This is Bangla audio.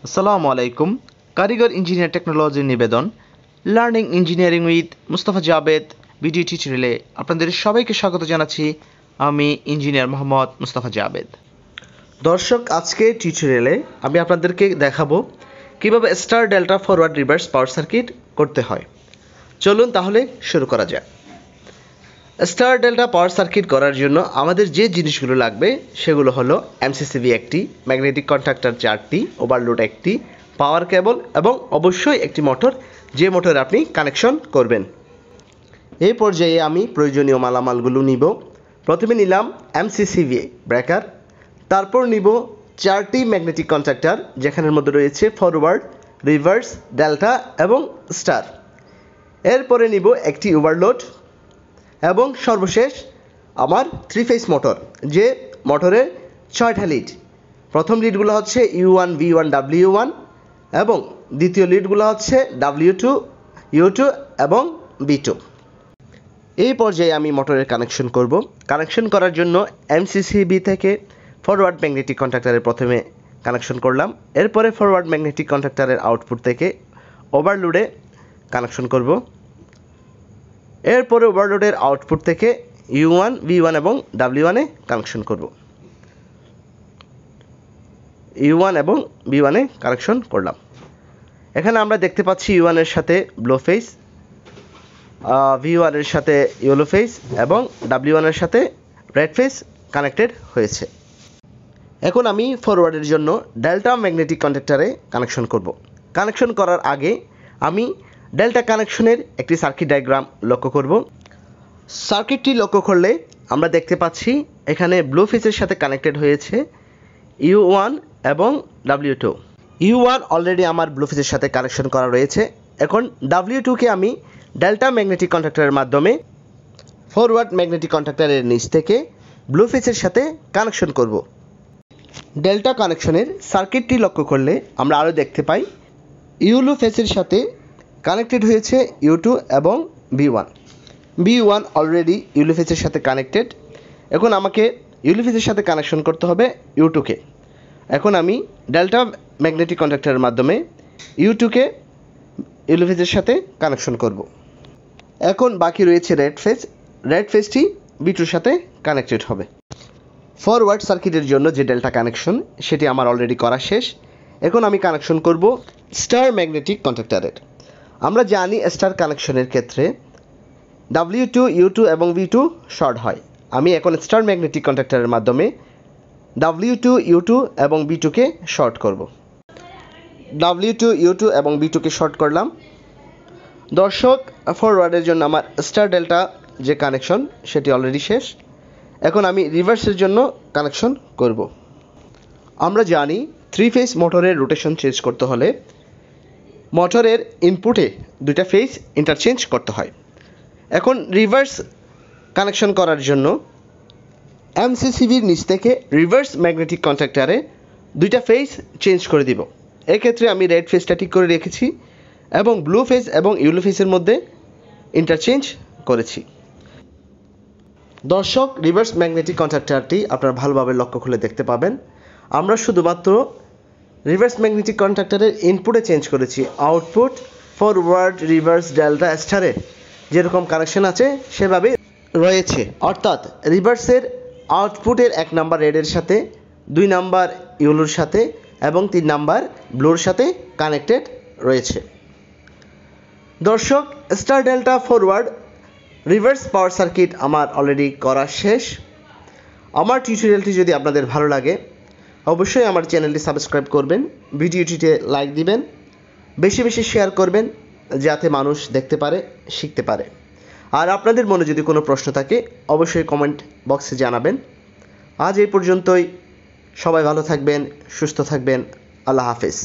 আসসালামু আলাইকুম। কারিগর ইঞ্জিনিয়ার টেকনোলজির নিবেদন learning engineering with Mustafa Javed video টিউটোরিয়ালে আপনাদের সবাইকে স্বাগত জানাচ্ছি। আমি ইঞ্জিনিয়ার মোহাম্মদ মুস্তাফা জাবেদ। দর্শক, আজকে টিউটোরিয়ালে আমি আপনাদেরকে দেখাবো কিভাবে star delta forward reverse power circuit করতে হয়। চলুন তাহলে শুরু করা যাক। স্টার ডেল্টা পাওয়ার সার্কিট করার জন্য আমাদের যে জিনিসগুলো লাগবে সেগুলো হলো এমসিসিবি একটি, ম্যাগনেটিক কন্ট্যাক্টর 4টি, ওভারলোড একটি, পাওয়ার কেবল এবং অবশ্যই একটি মোটর, যে মোটরে আপনি কানেকশন করবেন। এই পর্যায়ে আমি প্রয়োজনীয় মালামালগুলো নিব। প্রথমে নিলাম এমসিসিবি ব্রেকার, তারপর নিব 4টি ম্যাগনেটিক কন্ট্যাক্টর যেখানের মধ্যে রয়েছে ফরওয়ার্ড, রিভার্স, ডেল্টা এবং স্টার। এরপরে নিব একটি ওভারলোড এবং সর্বশেষ আমার 3 ফেজ মোটর, যে মোটরে 6টা লিড। প্রথম লিডগুলো হচ্ছে U1, V1, W1 এবং দ্বিতীয় লিডগুলো হচ্ছে W2, U2 এবং B2। এই পর্যায়ে আমি মোটরের কানেকশন করব। কানেকশন করার জন্য এমসিসিবি থেকে ফরওয়ার্ড ম্যাগনেটিক কন্ট্যাক্টরের প্রথমে কানেকশন করলাম। এরপরে ফরওয়ার্ড ম্যাগনেটিক কন্ট্যাক্টরের আউটপুট থেকে ওভারলোডে কানেকশন করব। এরপরে ওভারলোডের আউটপুট থেকে U1, V1 এবং W1 এ কানেকশন করব। U1 এবং V1 এ কানেকশন করলাম। এখানে আমরা দেখতে পাচ্ছি U1 এর সাথে ব্লু ফেজ, V1 এর সাথে ইয়েলো ফেজ এবং W1 এর সাথে রেড ফেজ কানেক্টেড হয়েছে। এখন আমি ফরওয়ার্ডের জন্য ডেল্টা ম্যাগনেটিক কন্ট্যাক্টরে কানেকশন করব। কানেকশন করার আগে আমি ডেল্টা কানেকশনের একটি সার্কিট ডায়াগ্রাম লক্ষ্য করব। সার্কিটটি লক্ষ্য করলে আমরা দেখতে পাচ্ছি এখানে ব্লু ফেজের সাথে কানেক্টেড হয়েছে U1 এবং W2। U1 অলরেডি আমার ব্লু ফেজের সাথে কানেকশন করা রয়েছে। এখন W2কে আমি ডেল্টা ম্যাগনেটিক কন্ট্যাক্টরের মাধ্যমে ফরওয়ার্ড ম্যাগনেটিক কন্ট্যাক্টরের নিচ থেকে ব্লু ফেজের সাথে কানেকশন করব। ডেল্টা কানেকশনের সার্কিটটি লক্ষ্য করলে আমরা আরও দেখতে পাই ইয়েলো ফেজের সাথে কানেক্টেড হয়েছে U2 এবং V1। V1 অলরেডি ইয়েলো ফেজের সাথে কানেক্টেড। এখন আমাকে ইয়েলো ফেজের সাথে কানেকশন করতে হবে U2কে। এখন আমি ডেল্টা ম্যাগনেটিক কন্ট্যাক্টরের মাধ্যমে U2কে ইয়েলো ফেজের সাথে কানেকশন করব। এখন বাকি রয়েছে রেড ফেজ। রেড ফেজটি B2-র সাথে কানেক্টেড হবে। ফরওয়ার্ড সার্কিটের জন্য যে ডেল্টা কানেকশন সেটি আমার অলরেডি করা শেষ। এখন আমি কানেকশন করব স্টার ম্যাগনেটিক কন্ট্যাক্টরের। আমরা জানি স্টার কানেকশনের ক্ষেত্রে W2, U2 এবং V2 শর্ট হয়। আমি এখন স্টার ম্যাগনেটিক কন্ট্যাক্টরের মাধ্যমে W2, U2 এবং B2কে শর্ট করব। W2, U2 এবং B2কে শর্ট করলাম। দর্শক, ফরওয়ার্ডের জন্য আমার স্টার ডেল্টা যে কানেকশন সেটি অলরেডি শেষ। এখন আমি রিভার্সের জন্য কানেকশন করব। আমরা জানি 3 ফেজ মোটরের রোটেশন চেঞ্জ করতে হলে মোটরের ইনপুটে 2টা ফেজ ইন্টারচেঞ্জ করতে হয়। এখন রিভার্স কানেকশন করার জন্য এমসিসিবির নিচ থেকে রিভার্স ম্যাগনেটিক কন্ট্যাক্টরে 2টা ফেজ চেঞ্জ করে দিব। এক্ষেত্রে আমি রেড ফেজটা ঠিক করে রেখেছি এবং ব্লু ফেজ এবং ইয়েলো ফেজের মধ্যে ইন্টারচেঞ্জ করেছি। দর্শক, রিভার্স ম্যাগনেটিক কন্ট্যাক্টরটি আপনারা ভালোভাবে লক্ষ্য করলে দেখতে পাবেন আমরা শুধুমাত্র রিভার্স ম্যাগনেটিক কন্ট্যাক্টরের ইনপুটে চেঞ্জ করেছি। আউটপুট ফরওয়ার্ড, রিভার্স, ডেল্টা, স্টারে যেরকম কানেকশন আছে সেভাবে রয়েছে। অর্থাৎ রিভার্সের আউটপুটের 1 নাম্বার রেডের সাথে, 2 নাম্বার ইয়েলোর সাথে এবং 3 নাম্বার ব্লুর সাথে কানেক্টেড রয়েছে। দর্শক, star delta forward reverse power circuit আমার অলরেডি করা শেষ। আমার টিউটোরিয়ালটি যদি আপনাদের ভালো লাগে অবশ্যই আমার চ্যানেলটি সাবস্ক্রাইব করবেন, ভিডিওটিতে লাইক দিবেন, বেশি বেশি শেয়ার করবেন যাতে মানুষ দেখতে পারে, শিখতে পারে। আর আপনাদের মনে যদি কোনো প্রশ্ন থাকে অবশ্যই কমেন্ট বক্সে জানাবেন। আজ এই পর্যন্তই। সবাই ভালো থাকবেন, সুস্থ থাকবেন। আল্লাহ হাফেজ।